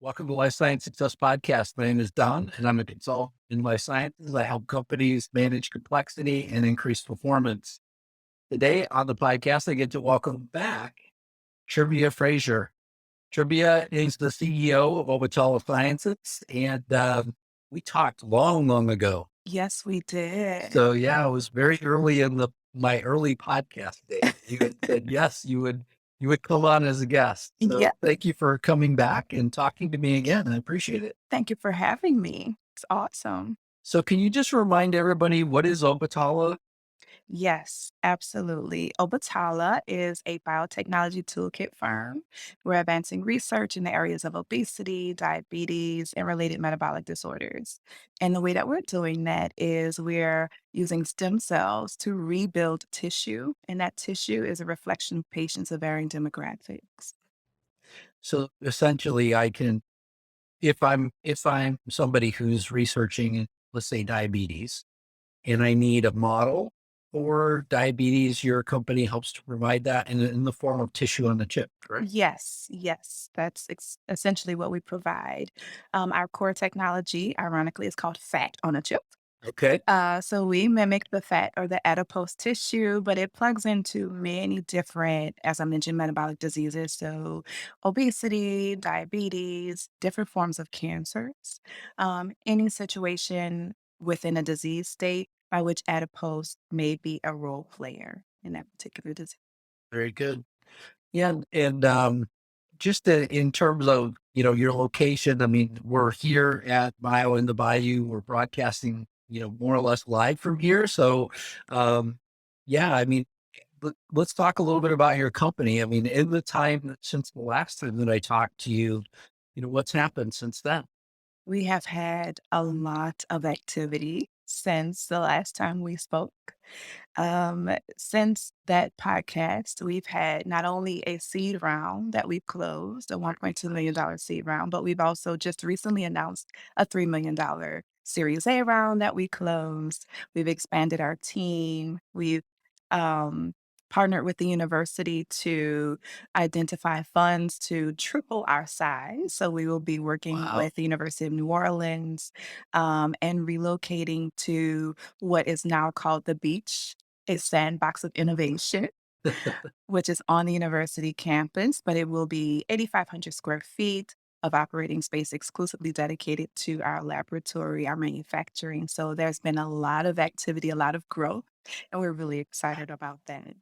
Welcome to Life Science Success Podcast. My name is Don, and I'm a consultant in life sciences. I help companies manage complexity and increase performance. Today on the podcast, I get to welcome back Trivia Frazier. Trivia is the CEO of Obatala Sciences, and we talked long ago. Yes, we did. So yeah, it was very early in my early podcast days. You had said yes, you would come on as a guest. So Yeah, thank you for coming back and talking to me again. I appreciate it. thank you for having me. It's awesome. So can you just remind everybody what is Obatala? Yes, absolutely. Obatala is a biotechnology toolkit firm. We're advancing research in the areas of obesity, diabetes, and related metabolic disorders. And the way that we're doing that is we're using stem cells to rebuild tissue, and that tissue is a reflection of patients of varying demographics. So essentially I can if I'm somebody who's researching, let's say diabetes, and I need a model for diabetes, your company helps to provide that in the form of tissue on the chip, correct? Yes, yes, that's essentially what we provide. Our core technology, ironically, is called fat on a chip. Okay. So we mimic the fat or the adipose tissue, but it plugs into many different, as I mentioned, metabolic diseases. So obesity, diabetes, different forms of cancers, any situation within a disease state by which adipose may be a role player in that particular disease. Very good. Yeah, and just in terms of, your location, I mean, we're here at Mile in the Bayou. We're broadcasting, more or less live from here. So, um, yeah, I mean, let's talk a little bit about your company. I mean, in the time since the last time that I talked to you, what's happened since then? We have had a lot of activity since the last time we spoke. Since that podcast, we've had not only a seed round that we've closed, a $1.2 million seed round, but we've also just recently announced a $3 million Series A round that we closed. We've expanded our team. We've um, partnered with the university to identify funds to triple our size. So we will be working Wow. with the University of New Orleans and relocating to what is now called the Beach, a sandbox of innovation, which is on the university campus, but it will be 8,500 square feet of operating space exclusively dedicated to our laboratory, our manufacturing. So there's been a lot of activity, a lot of growth, and we're really excited about that.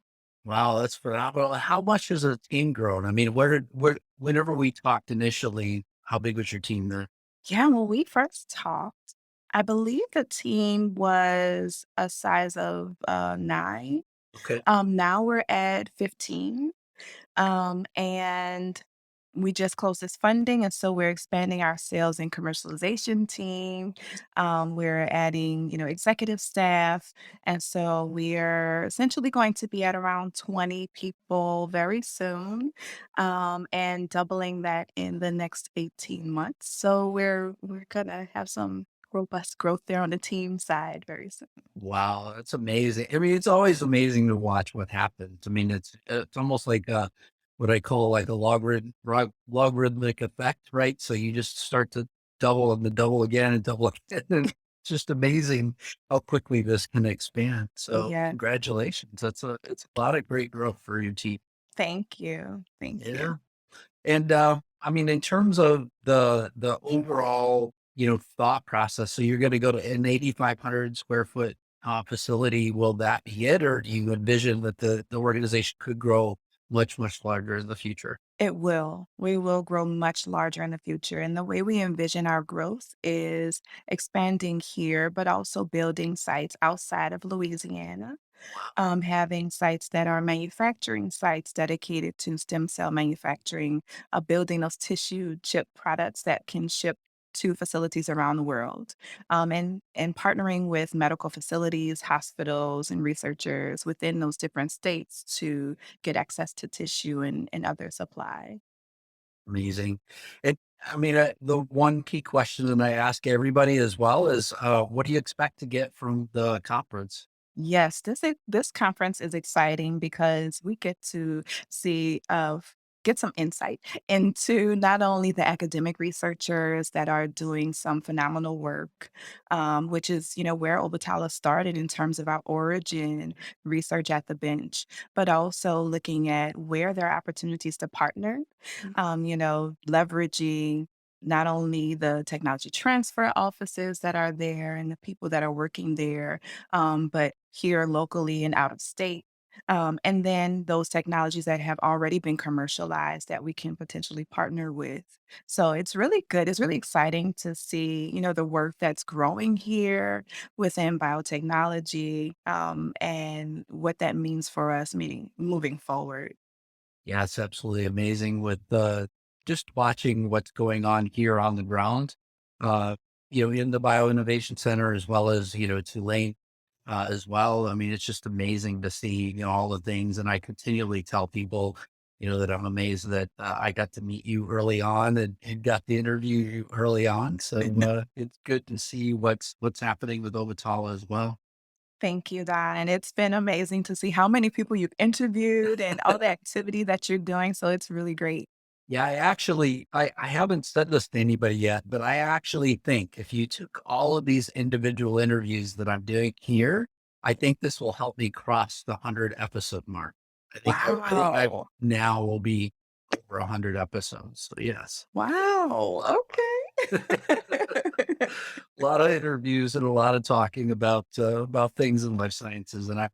Wow, that's phenomenal. How much has the team grown? I mean, whenever we talked initially, how big was your team then? Yeah, when we first talked, I believe the team was a size of 9. Okay. Now we're at 15. And we just closed this funding, and so we're expanding our sales and commercialization team. We're adding, executive staff, and so we're essentially going to be at around 20 people very soon, and doubling that in the next 18 months. So we're gonna have some robust growth there on the team side very soon. Wow, that's amazing. I mean, it's always amazing to watch what happens. I mean, it's almost like what I call like a logarithmic effect, right? So you just start to double and then double again and double again. And it's just amazing how quickly this can expand. So Yeah, congratulations. It's a lot of great growth for your team. thank you, thank you. Yeah. And I mean, in terms of the overall, thought process, so you're going to go to an 8,500 square foot facility. Will that be it, or do you envision that the organization could grow much larger in the future? It will. We will grow much larger in the future. And the way we envision our growth is expanding here, but also building sites outside of Louisiana, having sites that are manufacturing sites dedicated to stem cell manufacturing, building those tissue chip products that can ship to facilities around the world, and partnering with medical facilities, hospitals, and researchers within those different states to get access to tissue and other supply. Amazing. And I mean, the one key question that I ask everybody as well is, what do you expect to get from the conference? Yes, this conference is exciting because we get to see get some insight into not only the academic researchers that are doing some phenomenal work, which is, where Obatala started in terms of our origin research at the bench, but also looking at where there are opportunities to partner, leveraging not only the technology transfer offices that are there and the people that are working there, but here locally and out of state. And then those technologies that have already been commercialized that we can potentially partner with. So it's really good. It's really exciting to see, the work that's growing here within biotechnology, and what that means for us meeting moving forward. Yeah, it's absolutely amazing with just watching what's going on here on the ground, uh, in the Bio Innovation Center as well as, Tulane as well. I mean, it's just amazing to see, all the things. And I continually tell people, that I'm amazed that I got to meet you early on and got to interview you early on. So it's good to see what's happening with Obatala as well. Thank you, Don. And it's been amazing to see how many people you've interviewed and all the activity that you're doing. So it's really great. Yeah, I haven't said this to anybody yet, but I actually think if you took all of these individual interviews that I'm doing here, I think this will help me cross the 100 episode mark. I think I Wow. now will be over 100 episodes. So yes, Wow. Okay. a lot of interviews and a lot of talking about things in life sciences, and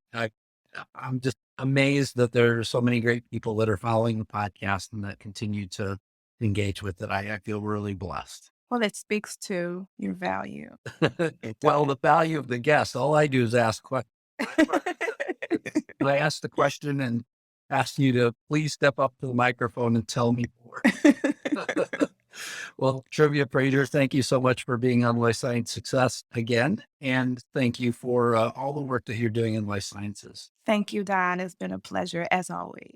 I'm just amazed that there are so many great people that are following the podcast and that continue to engage with it. I feel really blessed. Well, it speaks to your value. It Well, does. the value of the guest, all I do is ask questions. I ask the question and ask you to please step up to the microphone and tell me more. Well, Trivia Frazier, thank you so much for being on Life Science Success again. And thank you for all the work that you're doing in life sciences. Thank you, Don. It's been a pleasure as always.